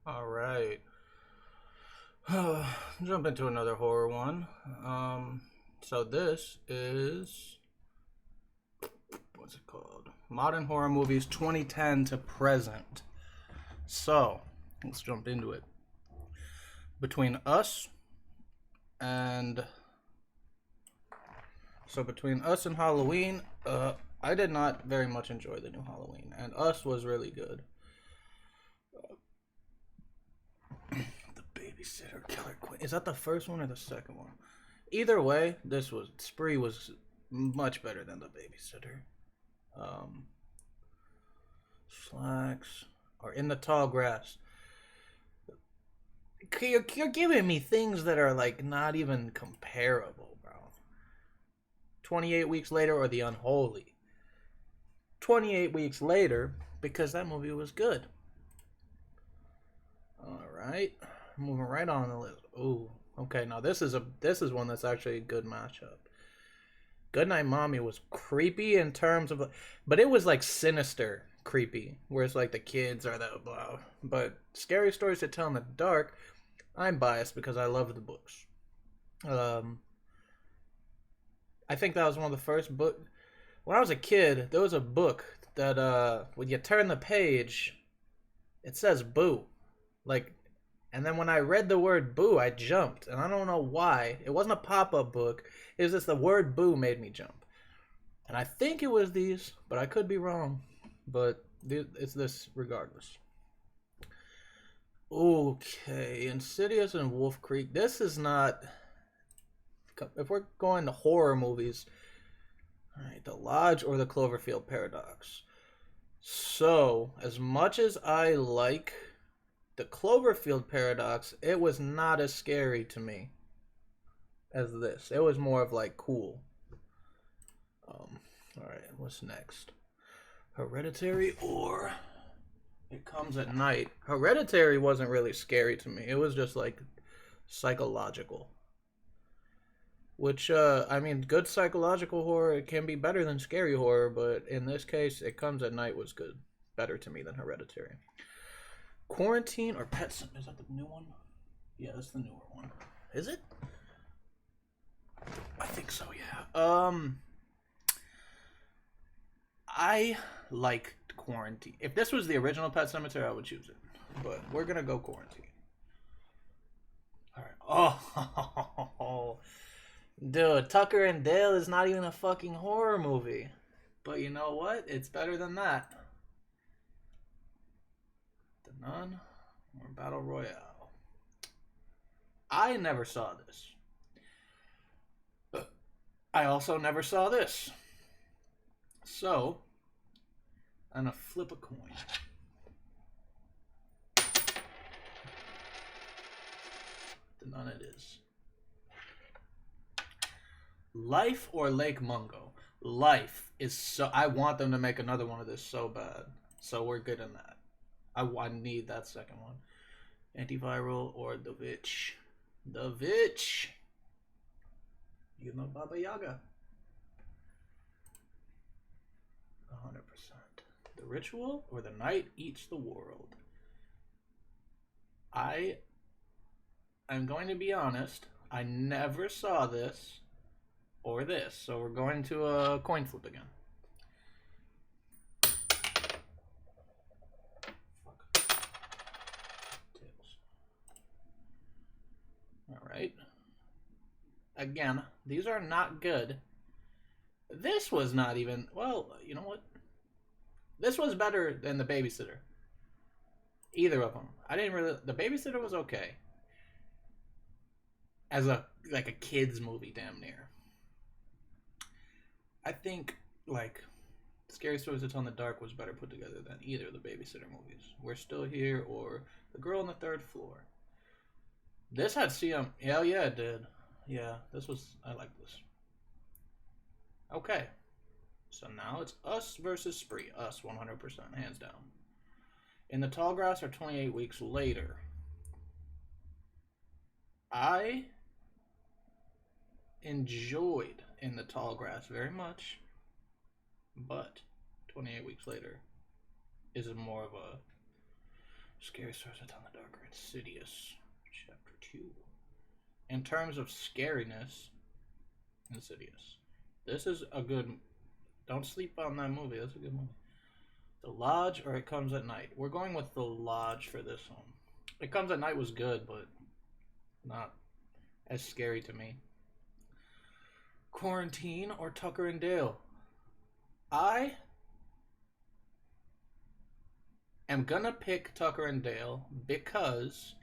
All right. Jump into another horror one. So this is what's it called? Modern horror movies 2010 to present. So let's jump into it. Between us and between us and Halloween, I did not very much enjoy the new Halloween, and Us was really good. The Babysitter Killer Queen. Is that the first one or the second one? Either way, Spree was much better than the Babysitter. Um, Slacks or In the Tall Grass. You're giving me things that are like not even comparable, bro. 28 weeks later or The Unholy. 28 weeks later because that movie was good. All right, moving right on the list. Ooh, okay. Now this is one that's actually a good matchup. Goodnight Mommy was creepy in terms of, but it was like sinister creepy, whereas like the kids are the blah. But Scary Stories to Tell in the Dark, I'm biased because I love the books. Um, I think that was one of the first book. When I was a kid, there was a book that when you turn the page, it says boo, like, and then when I read the word boo, I jumped, and I don't know why. It wasn't a pop up book. It was just the word boo made me jump. And I think it was these, but I could be wrong. But it's this regardless. Okay, Insidious and Wolf Creek. This is not. If we're going to horror movies, all right, The Lodge or the Cloverfield Paradox. So, as much as I like the Cloverfield Paradox, it was not as scary to me as this. It was more of like cool. All right, what's next? Hereditary or It Comes at Night. Hereditary wasn't really scary to me. It was just like psychological. Which, I mean, good psychological horror can be better than scary horror, but in this case, It Comes at Night was good. Better to me than Hereditary. Quarantine or Pet Sim? Is that the new one? Yeah, that's the newer one. Is it? I think so, yeah. I like Quarantine. If this was the original Pet Cemetery, I would choose it. But we're gonna go Quarantine. All right. Oh, dude, Tucker and Dale is not even a fucking horror movie. But you know what? It's better than that. The Nun or Battle Royale. I never saw this. I also never saw this. So, I'm gonna flip a coin. The Nun it is. Life or Lake Mungo? Life is so. I want them to make another one of this so bad. So we're good in that. I need that second one. Antiviral or The Witch? The Witch. You know Baba Yaga. 100%. The Ritual or The Night Eats the World? I am going to be honest. I never saw this or this, so we're going to a coin flip again. Tails. All right. Again, these are not good. This was not even. Well, you know what? This was better than The Babysitter. Either of them. I didn't really. The Babysitter was okay as a like a kids movie, damn near. I think like Scary Stories to Tell in the Dark was better put together than either of the Babysitter movies. We're Still Here or The Girl on the Third Floor. This had CM. Hell yeah, it did. Yeah, this was. I like this. Okay, so now it's Us versus Spree. Us 100%, hands down. In the Tall Grass or 28 Weeks Later. I enjoyed In the Tall Grass very much, but 28 Weeks Later is more of a Scary Stories to Tell in the Dark. Insidious, Chapter 2. In terms of scariness, Insidious. This is a good. Don't sleep on that movie. That's a good movie. The Lodge or It Comes at Night. We're going with The Lodge for this one. It Comes at Night was good, but not as scary to me. Quarantine or Tucker and Dale. I am gonna pick Tucker and Dale because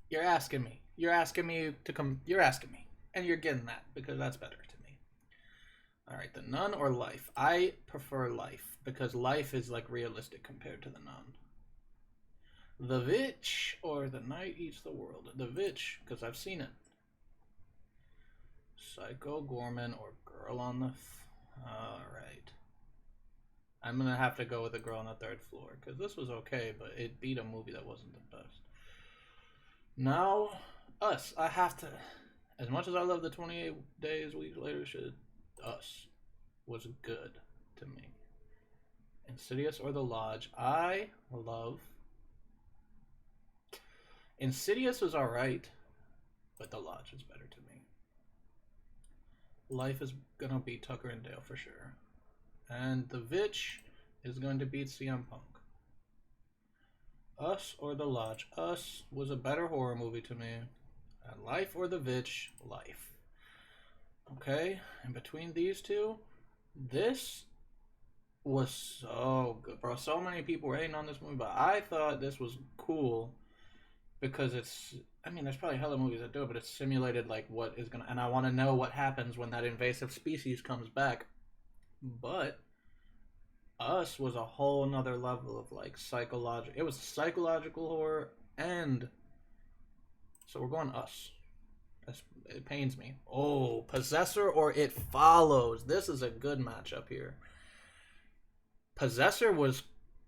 you're asking me. You're asking me to come. You're asking me. And you're getting that because that's better to me. Alright, The Nun or Life. I prefer Life because Life is like realistic compared to The Nun. The Witch or The Night Eats the World. The Witch, because I've seen it. Psycho Gorman or Girl on the... Alright. I'm going to have to go with The Girl on the Third Floor because this was okay, but it beat a movie that wasn't the best. Now, Us. I have to... As much as I love the 28 Days, Weeks Later shit, Us was good to me. Insidious or The Lodge. I love... Insidious was alright, but The Lodge is better to me. Life is gonna beat Tucker and Dale for sure. And The Witch is going to beat CM Punk. Us or The Lodge. Us was a better horror movie to me. And Life or The Witch. Life. Okay, in between these two, this was so good, bro. So many people were hating on this movie, but I thought this was cool because it's, I mean, there's probably hella movies that do it, but it's simulated like what is gonna, and I want to know what happens when that invasive species comes back. But Us was a whole nother level of like psychological. It was psychological horror, and so we're going Us. It pains me. Oh, Possessor or It Follows. This is a good matchup here. Possessor was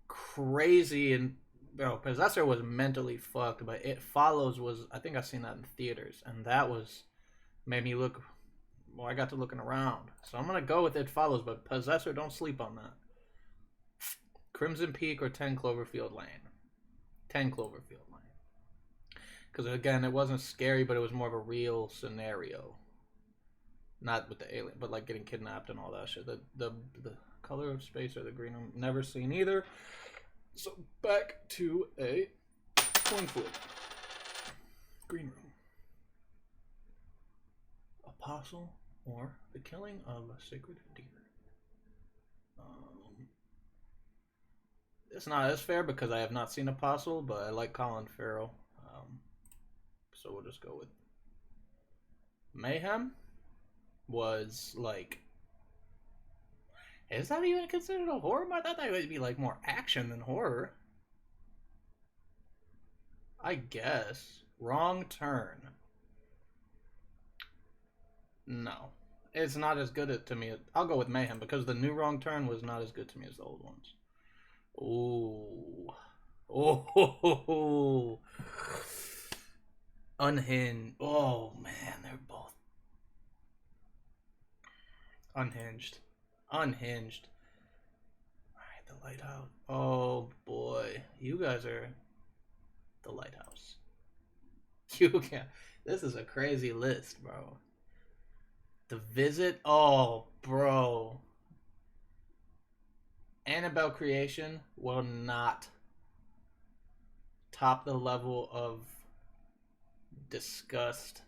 crazy, and bro, Possessor was mentally fucked, but It Follows was, I think I've seen that in theaters, and that was, made me look, well, I got to looking around. So I'm going to go with It Follows, but Possessor, don't sleep on that. Crimson Peak or 10 Cloverfield Lane. 10 Cloverfield Lane. Because again, it wasn't scary, but it was more of a real scenario. Not with the alien, but like getting kidnapped and all that shit. The Color of Space or the Green Room, never seen either. So back to a coin flip. Green Room. Apostle or The Killing of a Sacred Deer. It's not as fair because I have not seen Apostle, but I like Colin Farrell. So we'll just go with Mayhem. Was like, is that even considered a horror? I thought that would be like more action than horror. I guess. Wrong Turn. No. It's not as good to me. I'll go with Mayhem because the new Wrong Turn was not as good to me as the old ones. Ooh. Oh. Unhinged. Oh, man. They're both Unhinged. Unhinged. Alright, The Lighthouse. Oh, boy. You guys are The Lighthouse. You can't. This is a crazy list, bro. The Visit. Oh, bro. Annabelle Creation will not top the level of disgust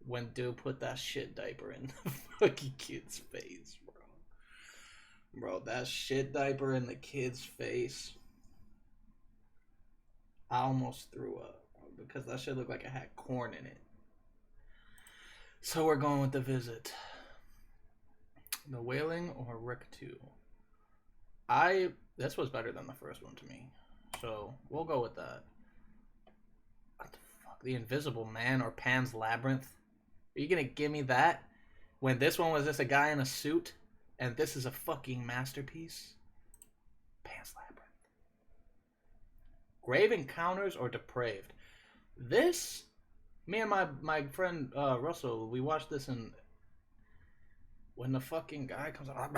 when dude put that shit diaper in the fucking kid's face, bro. Bro, that shit diaper in the kid's face. I almost threw up because that shit looked like it had corn in it. So we're going with The Visit. The Wailing or Rick 2. This was better than the first one to me. So we'll go with that. What the fuck? The Invisible Man or Pan's Labyrinth? Are you gonna give me that? When this one was just a guy in a suit, and this is a fucking masterpiece? Pan's Labyrinth. Grave Encounters or Depraved? This, me and my friend Russell, we watched this in, when the fucking guy comes out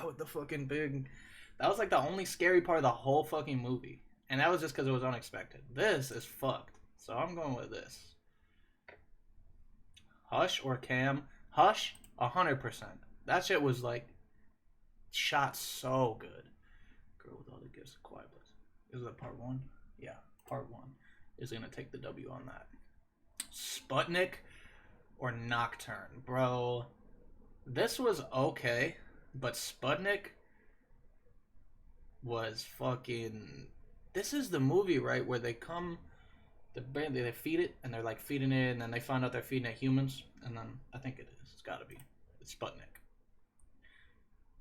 with the fucking big, That was like the only scary part of the whole fucking movie. And that was just because it was unexpected. This is fucked. So I'm going with this. Hush or Cam? Hush, 100%. That shit was like shot so good. Girl with all the gifts, Quiet Place. Is that part one? Yeah, part one is gonna take the W on that. Sputnik or Nocturne, bro. This was okay, but Sputnik was fucking. This is the movie, right, where they come, they feed it, and they're like feeding it, and then they find out they're feeding it humans, and then I think it is. It's gotta be. It's Sputnik.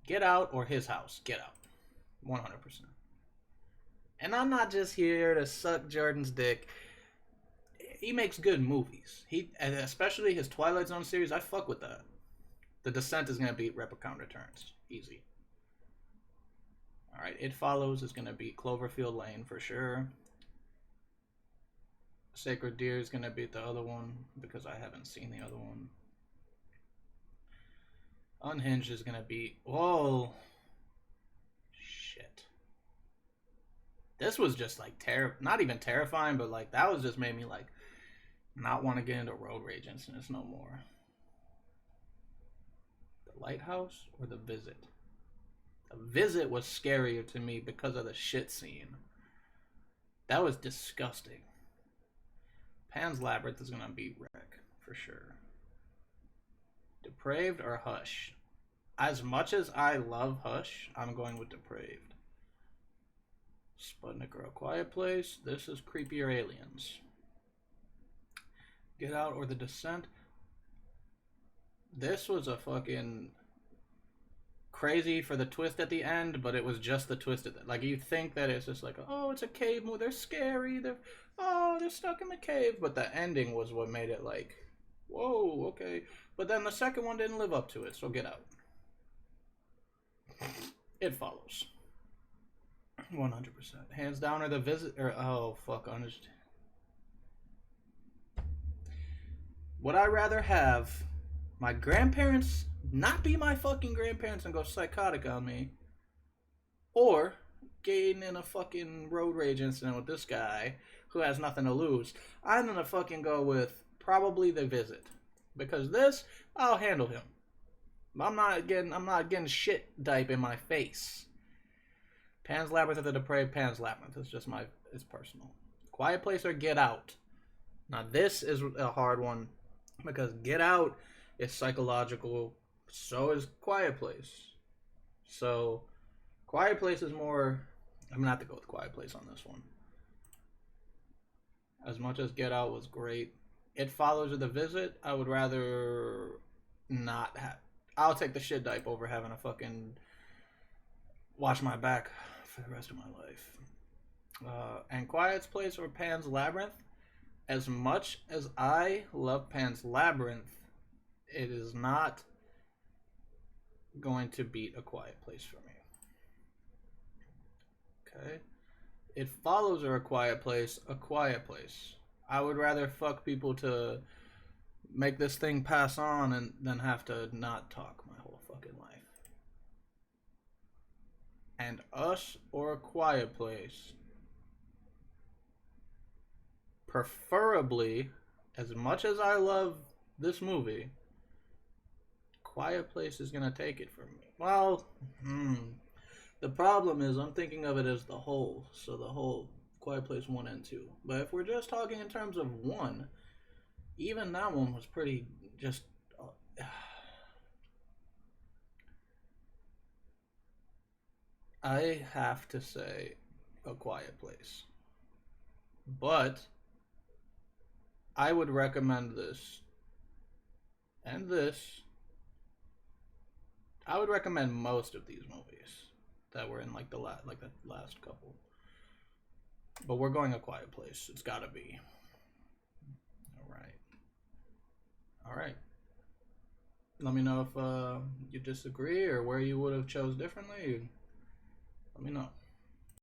Get Out or His House? Get Out, 100%. And I'm not just here to suck Jordan's dick. He makes good movies. And especially his Twilight Zone series. I fuck with that. The Descent is gonna beat Replicant Returns, easy. All right, It Follows is gonna beat Cloverfield Lane for sure. Sacred Deer is gonna beat the other one because I haven't seen the other one. Unhinged is gonna beat. Whoa, shit. This was just like not even terrifying, but like that was just made me like not want to get into road rage incidents no more. The Lighthouse or The Visit? The Visit was scarier to me because of the shit scene. That was disgusting. Pan's Labyrinth is gonna beat Wreck for sure. Depraved or Hush? As much as I love Hush, I'm going with Depraved. Sputnik or A Quiet Place? This is Creepier Aliens. Get Out or The Descent? This was a fucking crazy for the twist at the end, but it was just the twist at the, like you think that it's just like, oh, it's a cave movie, they're scary, they're stuck in the cave, but the ending was what made it like, whoa, okay. But then the second one didn't live up to it, so Get Out. It Follows. 100%. Hands down, or The Visit, or oh fuck, honest. Would I rather have my grandparents not be my fucking grandparents and go psychotic on me, or getting in a fucking road rage incident with this guy who has nothing to lose? I'm gonna fucking go with probably The Visit, because this, I'll handle him. I'm not getting shit dipe in my face. Pan's Labyrinth or The Depraved? Pan's Labyrinth. It's personal. Quiet Place or Get Out? Now this is a hard one because Get Out is psychological. So is Quiet Place. So Quiet Place is more. I'm gonna have to go with Quiet Place on this one. As much as Get Out was great, It Follows or The Visit, I would rather not have. I'll take the shit dipe over having a fucking watch my back for the rest of my life. And Quiet Place or Pan's Labyrinth? As much as I love Pan's Labyrinth, it is not going to beat A Quiet Place for me. Okay. It Follows or A Quiet Place? A Quiet Place. I would rather fuck people to make this thing pass on and than have to not talk my whole fucking life. And Us or A Quiet Place? Preferably, as much as I love this movie, Quiet Place is gonna take it from me. Well, the problem is I'm thinking of it as the whole, so the whole Quiet Place 1 and 2. But if we're just talking in terms of 1, even that one was pretty just. I have to say A Quiet Place. But I would recommend this and this. I would recommend most of these movies that were in like the last couple. But we're going A Quiet Place. It's got to be. All right. Let me know if you disagree or where you would have chose differently. Let me know.